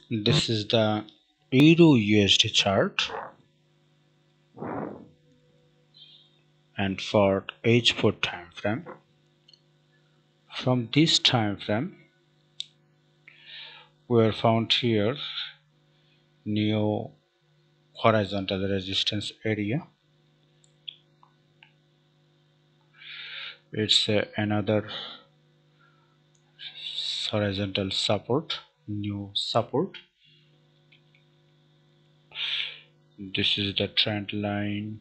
This is the EURUSD chart, and for H4 time frame. From this time frame, we are found here new horizontal resistance area. It's another horizontal support, new support. This is the trend line.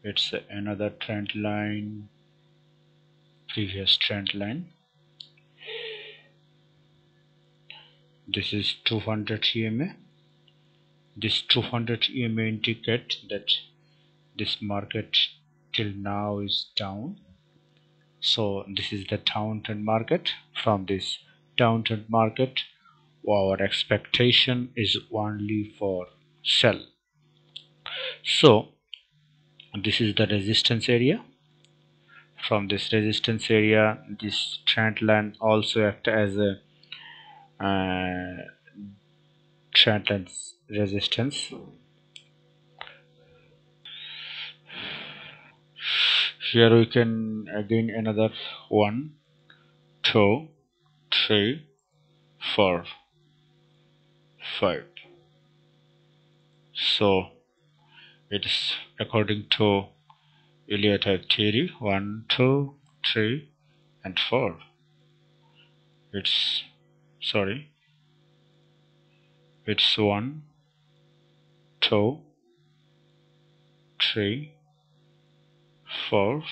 It's another trend line, previous trend line. This is 200 EMA. This 200 EMA indicate that this market till now is down. So this is the downtrend market. From this downtrend market, our expectation is only for sell. So this is the resistance area. From this resistance area, this trend line also act as a trend line resistance. Here we can again another 1, 2, 3, 4, 5. So it is according to Elliott theory 1, 2, 3, and 4. It's 1, 2, 3, 4,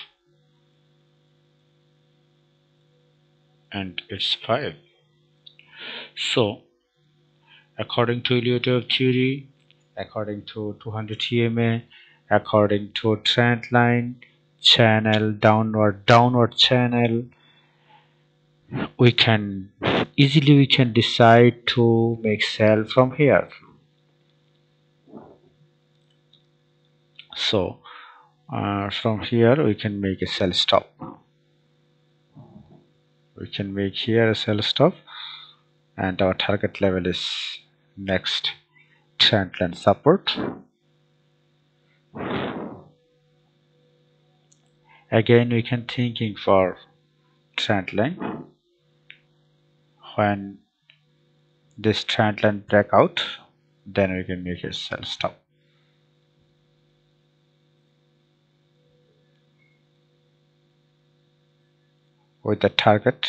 and it's 5. So according to Elliott theory, according to 200 EMA, according to trend line, channel, downward channel, we can easily decide to make sell from here. So from here we can make a sell stop. We can make here a sell stop, and our target level is next trend line support. Again we can thinking for trend line. When this trend line break out, then we can make a sell stop. With the target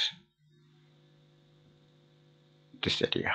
this area.